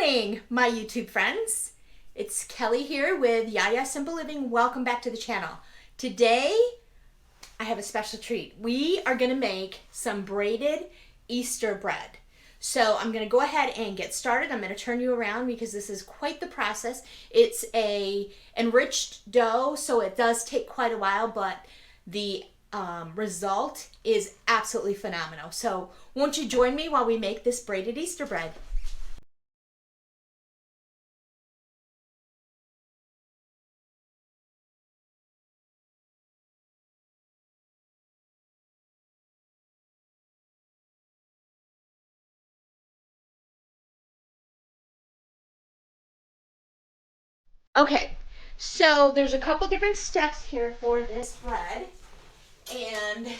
morning, my YouTube friends. It's Kelly here with Yaya Simple Living. Welcome back to the channel. Today, I have a special treat. We are gonna make some braided Easter bread. So I'm gonna go ahead and get started. I'm gonna turn you around because this is quite the process. It's a enriched dough, so it does take quite a while, but the result is absolutely phenomenal. So won't you join me while we make this braided Easter bread? Okay, so there's a couple different steps here for this bread. And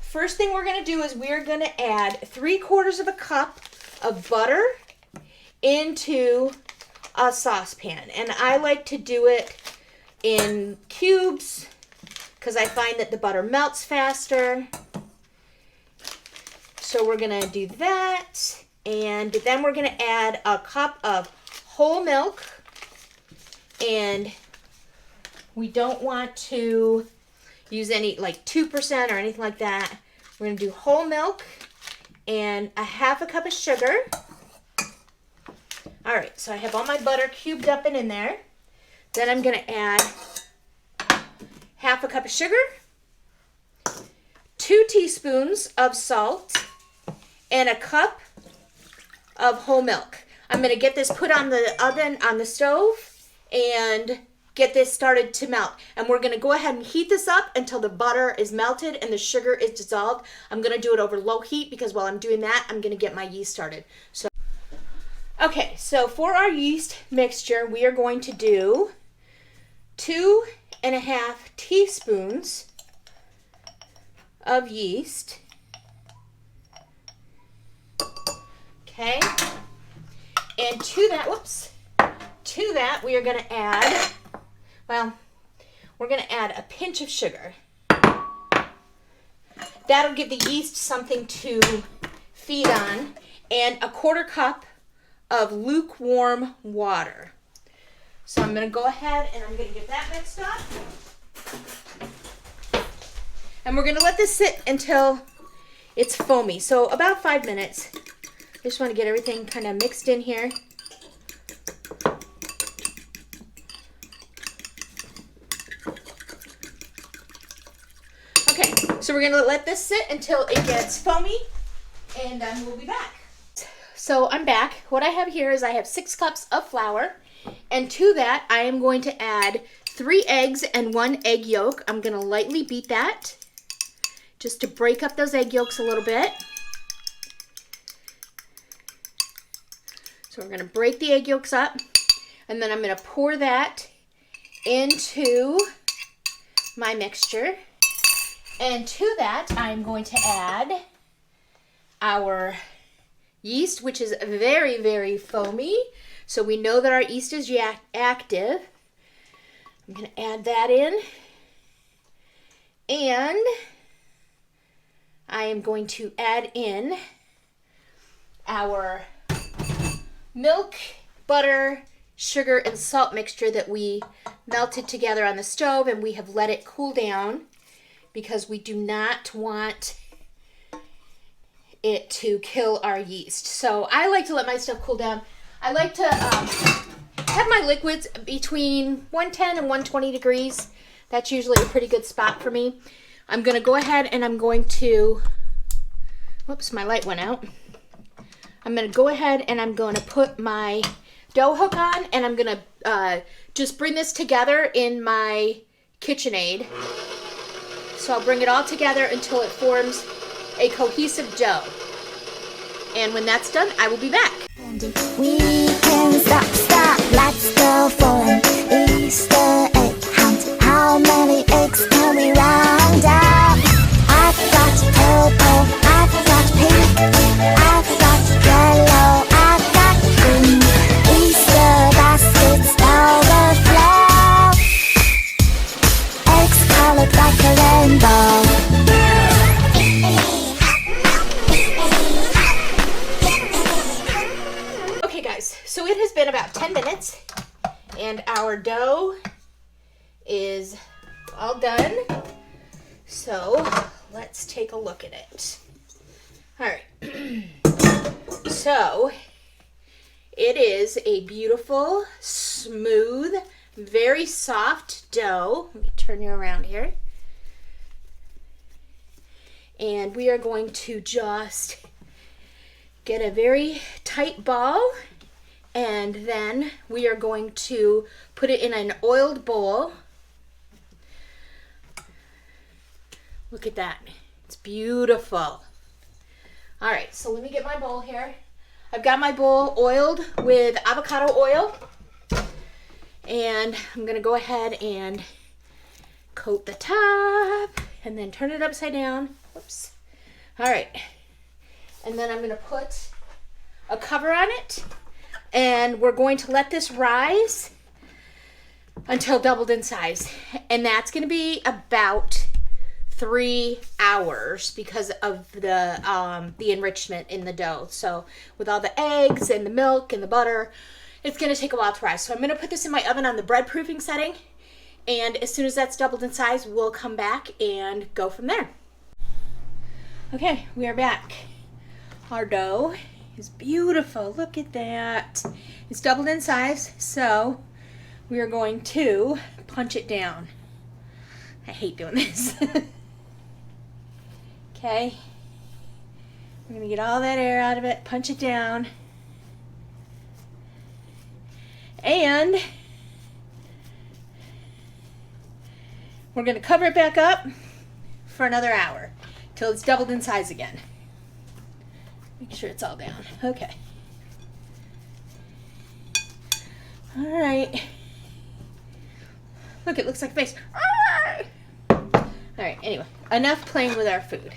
first thing we're going to do is we're going to add 3/4 of a cup of butter into a saucepan. And I like to do it in cubes because I find that the butter melts faster. So we're going to do that. And then we're going to add a cup of whole milk. And we don't want to use any like 2% or anything like that. We're going to do whole milk and a 1/2 cup of sugar. All right, so I have all my butter cubed up and in there. Then I'm going to add 1/2 cup of sugar, 2 teaspoons of salt, and a cup of whole milk. I'm going to get this put on the oven, on the stove, and get this started to melt. And we're going to go ahead and heat this up until the butter is melted and the sugar is dissolved. I'm going to do it over low heat because while I'm doing that, I'm going to get my yeast started. So, okay, so for our yeast mixture, we are going to do 2.5 teaspoons of yeast. Okay, and to that, we are going to add, we're going to add a pinch of sugar. That'll give the yeast something to feed on, and a 1/4 cup of lukewarm water. So I'm going to go ahead and I'm going to get that mixed up. And we're going to let this sit until it's foamy. So about 5 minutes. I just want to get everything kind of mixed in here. Okay, so we're going to let this sit until it gets foamy, and then we'll be back. So I'm back. What I have here is I have 6 cups of flour, and to that I am going to add 3 eggs and 1 egg yolk. I'm going to lightly beat that just to break up those egg yolks a little bit. So we're going to break the egg yolks up, and then I'm going to pour that into my mixture. And to that, I'm going to add our yeast, which is very, very foamy. So we know that our yeast is active. I'm going to add that in. And I am going to add in our milk, butter, sugar, and salt mixture that we melted together on the stove, and we have let it cool down because we do not want it to kill our yeast. So I like to let my stuff cool down. I like to have my liquids between 110 and 120 degrees. That's usually a pretty good spot for me. I'm going to go ahead and I'm going to, whoops, my light went out. I'm going to go ahead and I'm going to put my dough hook on, and I'm going to just bring this together in my KitchenAid. So I'll bring it all together until it forms a cohesive dough. And when that's done, I will be back. We can stop, let's go for an Easter egg hunt. How many eggs can we round up? I've got purple, I've got pink, I've got yellow, I've got green. Easter baskets overflow, eggs colored like a rainbow. so it has been about 10 minutes and our dough is all done. So let's take a look at it. All right. So it is a beautiful, smooth, very soft dough. Let me turn you around here. And we are going to just get a very tight ball, and then we are going to put it in an oiled bowl. Look at that. It's beautiful. All right, so let me get my bowl here. I've got my bowl oiled with avocado oil, and I'm gonna go ahead and coat the top and then turn it upside down. Oops. All right. And then I'm going to put a cover on it, and we're going to let this rise until doubled in size. And that's going to be about 3 hours because of the enrichment in the dough. So with all the eggs and the milk and the butter, it's going to take a while to rise. So I'm going to put this in my oven on the bread proofing setting, and as soon as that's doubled in size, we'll come back and go from there. Okay, we are back. Our dough is beautiful. Look at that. It's doubled in size, so we are going to punch it down. I hate doing this. Okay. We're going to get all that air out of it, punch it down. And we're going to cover it back up for another hour till it's doubled in size again. Make sure it's all down. Okay. All right. Look, it looks like a face. All right, anyway, enough playing with our food.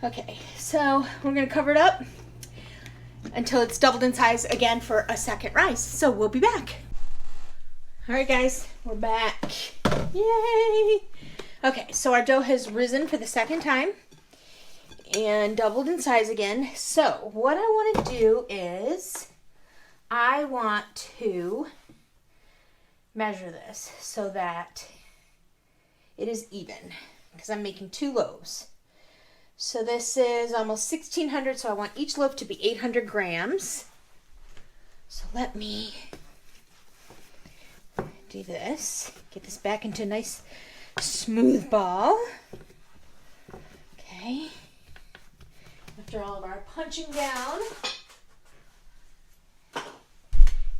Okay, so we're going to cover it up until it's doubled in size again for a second rise. So we'll be back. All right, guys, we're back. Yay! Okay, so our dough has risen for the second time and doubled in size again. So what I want to do is I want to measure this so that it is even, because I'm making 2 loaves. So this is almost 1,600, so I want each loaf to be 800 grams. So let me do this. Get this back into a nice smooth ball. Okay. After all of our punching down.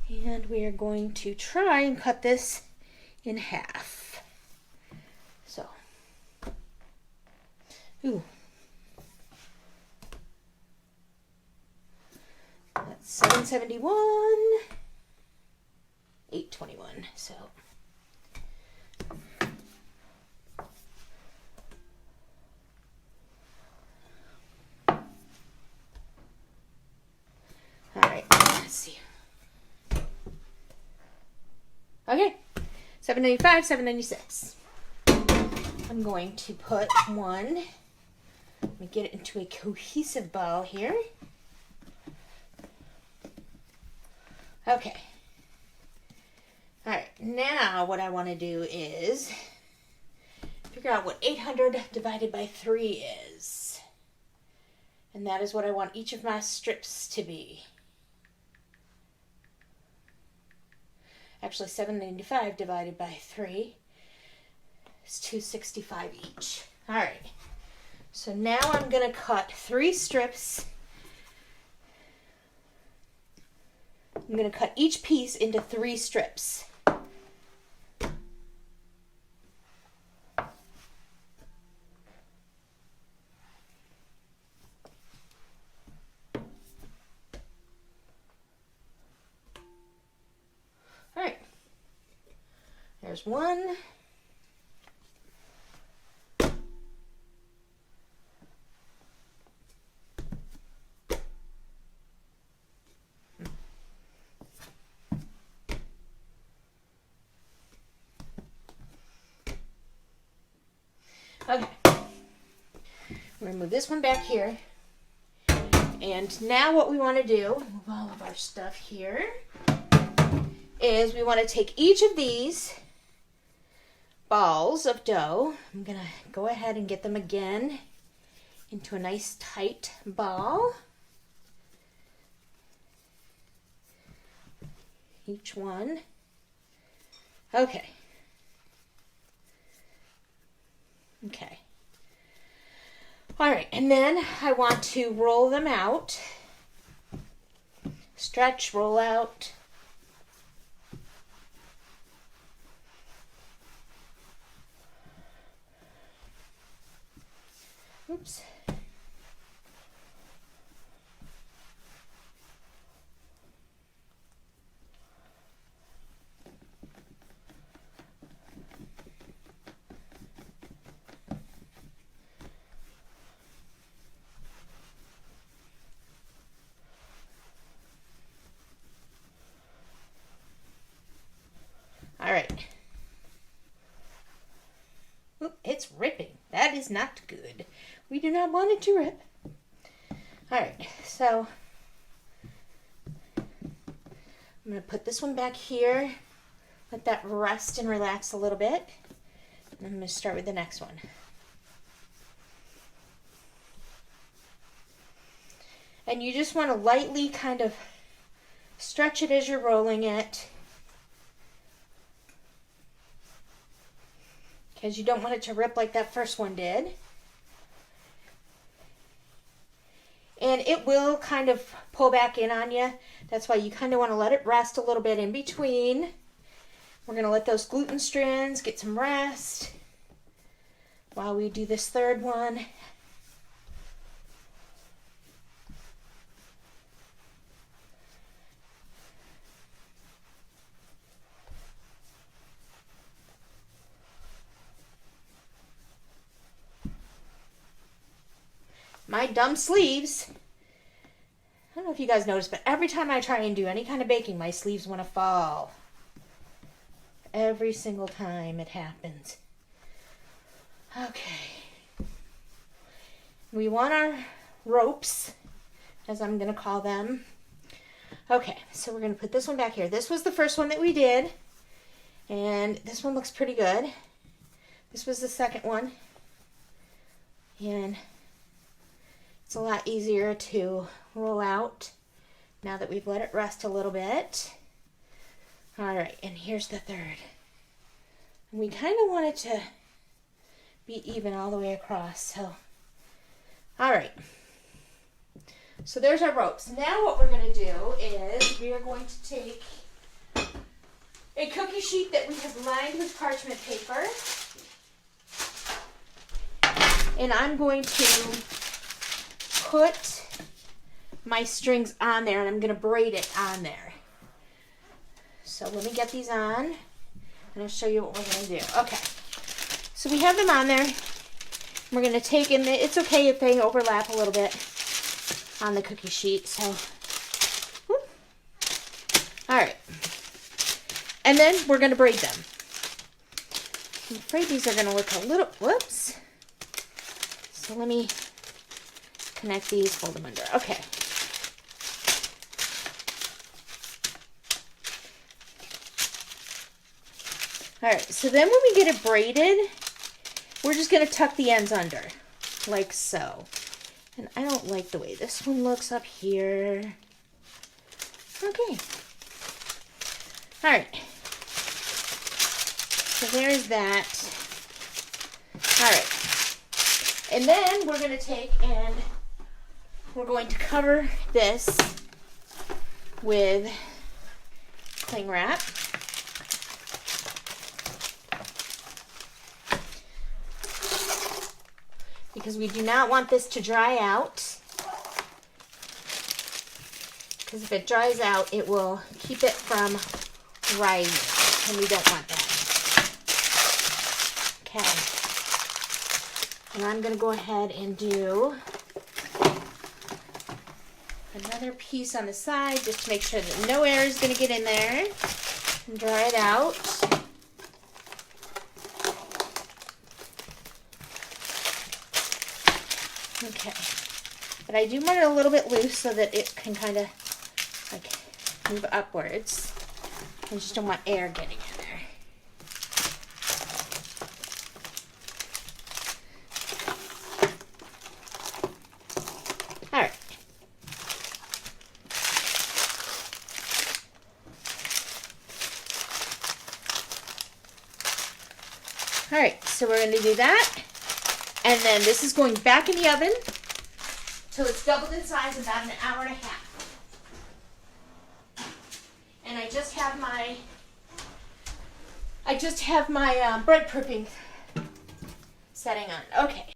And we are going to try and cut this in half. So. Ooh. That's 771. 821. So. Alright, let's see. Okay, 795, 796. I'm going to put one. Let me get it into a cohesive ball here. Okay. Alright, now what I want to do is figure out what 800 divided by 3 is. And that is what I want each of my strips to be. Actually, 795 divided by 3 is 265 each. All right. So now I'm going to cut 3 strips. I'm going to cut each piece into 3 strips. All right, there's one. Okay, we're gonna move this one back here, And now what we want to do, move all of our stuff here, is we want to take each of these balls of dough. I'm going to go ahead and get them again into a nice tight ball. Each one. Okay. Okay. All right, and then I want to roll them out. Stretch, roll out. Oops. All right. Oop, it's ripping. That is not good. We do not want it to rip. All right, so I'm going to put this one back here. Let that rest and relax a little bit. And I'm going to start with the next one. And you just want to lightly kind of stretch it as you're rolling it, because you don't want it to rip like that first one did. And it will kind of pull back in on you. That's why you kind of want to let it rest a little bit in between. We're going to let those gluten strands get some rest while we do this third one. My dumb sleeves. I don't know if you guys noticed, but every time I try and do any kind of baking, my sleeves want to fall. Every single time it happens. Okay. We want our ropes, as I'm going to call them. Okay, so we're going to put this one back here. This was the first one that we did, and this one looks pretty good. This was the second one, and it's a lot easier to roll out now that we've let it rest a little bit. All right, and here's the third. And we kind of want it to be even all the way across. So, all right. So there's our ropes. Now what we're going to do is we are going to take a cookie sheet that we have lined with parchment paper. And I'm going to put my strings on there, and I'm going to braid it on there. So let me get these on, and I'll show you what we're going to do. Okay, so we have them on there. We're going to take, and it's okay if they overlap a little bit on the cookie sheet. So, whoop. All right, and then we're going to braid them. I'm afraid these are going to look a little, whoops. So let me connect these, fold them under. Okay. All right, so then when we get it braided, we're just going to tuck the ends under, like so. And I don't like the way this one looks up here. Okay. All right. So there's that. All right. And then we're going to take and we're going to cover this with cling wrap. Because we do not want this to dry out. Because if it dries out, it will keep it from rising. And we don't want that. Okay. And I'm going to go ahead and do another piece on the side just to make sure that no air is going to get in there. And dry it out. Okay. But I do want it a little bit loose so that it can kind of like move upwards. I just don't want air getting in there. All right. All right, so we're going to do that. And then this is going back in the oven till it's doubled in size, about an hour and a half. And I just have my bread proofing setting on. Okay.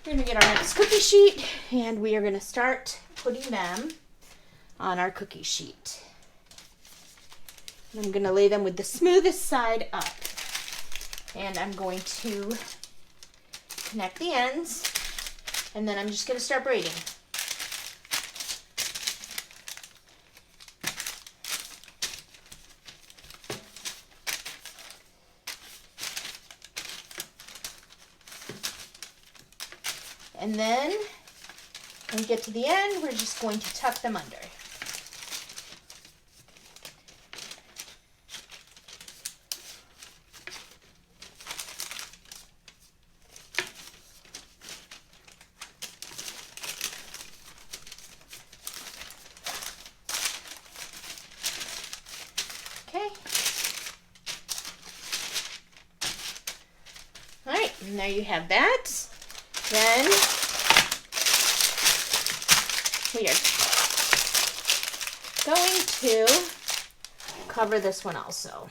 We're going to get our next cookie sheet, and we are going to start putting them on our cookie sheet. And I'm going to lay them with the smoothest side up. And I'm going to connect the ends, and then I'm just going to start braiding. And then when we get to the end, we're just going to tuck them under. Okay. All right, and there you have that. Then we are going to cover this one also.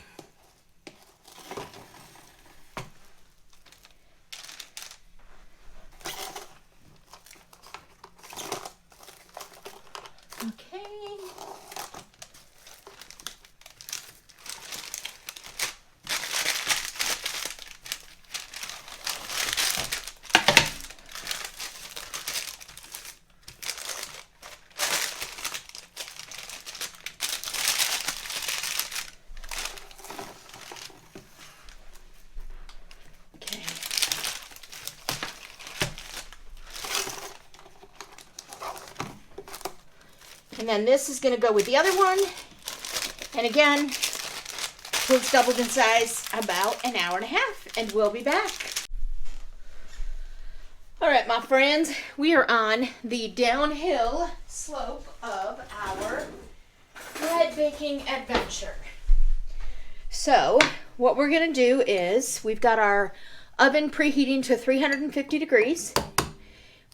Okay. And then this is going to go with the other one. And again, it's doubled in size, about an hour and a half, and we'll be back. All right, my friends, we are on the downhill slope of our bread baking adventure. So what we're going to do is, we've got our oven preheating to 350 degrees.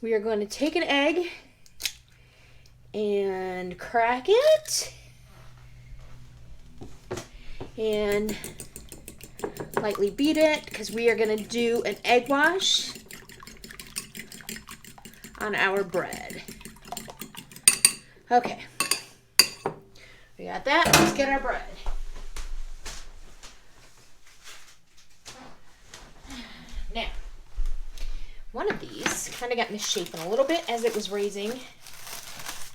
We are going to take an egg and crack it and lightly beat it, because we are going to do an egg wash on our bread. Okay, we got that. Let's get our bread. Now, one of these kind of got misshapen a little bit as it was raising,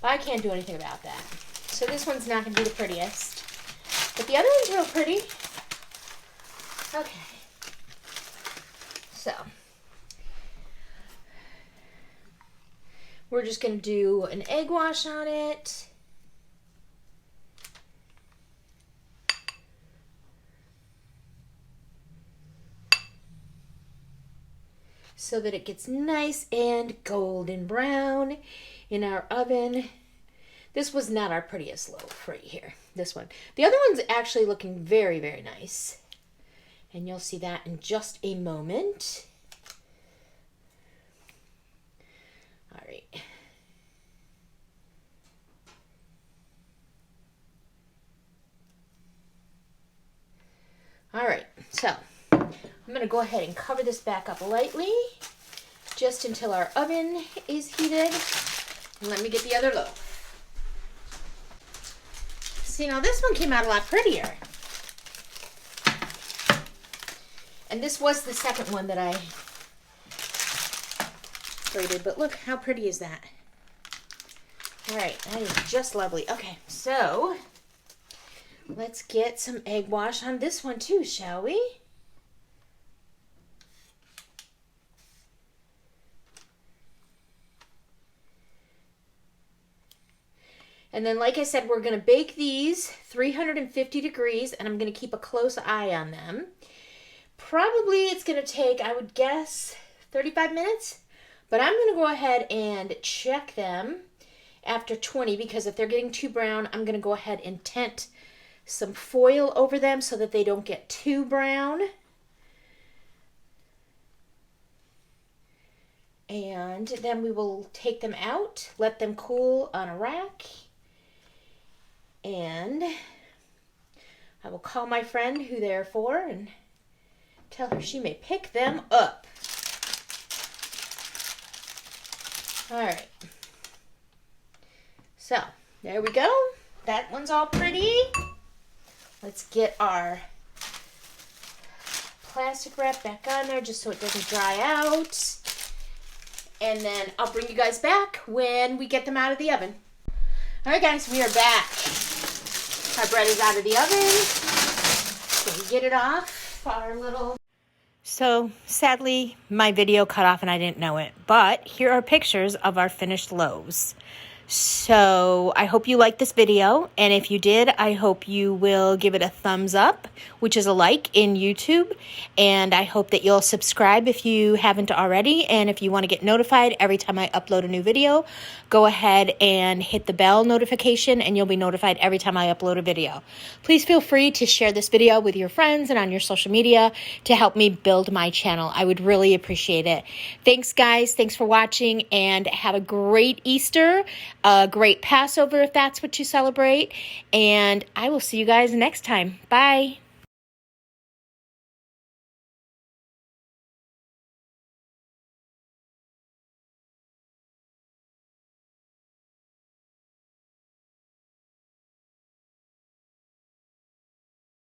but I can't do anything about that. So this one's not going to be the prettiest, but the other one's real pretty. Okay, so we're just going to do an egg wash on it. So that it gets nice and golden brown in our oven. This was not our prettiest loaf right here. This one. The other one's actually looking very, very nice. And you'll see that in just a moment. All right. All right, so I'm going to go ahead and cover this back up lightly just until our oven is heated. And let me get the other loaf. See, now this one came out a lot prettier. And this was the second one that I braided, but look, how pretty is that? All right, that is just lovely. Okay, so let's get some egg wash on this one too, shall we? And then, like I said, we're going to bake these 350 degrees, and I'm going to keep a close eye on them. Probably it's going to take, I would guess, 35 minutes. But I'm going to go ahead and check them after 20, because if they're getting too brown, I'm going to go ahead and tent some foil over them so that they don't get too brown. And then we will take them out, let them cool on a rack. And I will call my friend who they're for and tell her she may pick them up. All right. So, there we go. That one's all pretty. Let's get our plastic wrap back on there just so it doesn't dry out. And then I'll bring you guys back when we get them out of the oven. All right, guys, we are back. Our bread is out of the oven. So we get it off our little... So, sadly, my video cut off and I didn't know it. But here are pictures of our finished loaves. So, I hope you liked this video. And if you did, I hope you will give it a thumbs up, which is a like in YouTube. And I hope that you'll subscribe if you haven't already. And if you want to get notified every time I upload a new video, go ahead and hit the bell notification and you'll be notified every time I upload a video. Please feel free to share this video with your friends and on your social media to help me build my channel. I would really appreciate it. Thanks, guys. Thanks for watching, and have a great Easter, a great Passover if that's what you celebrate. And I will see you guys next time. Bye.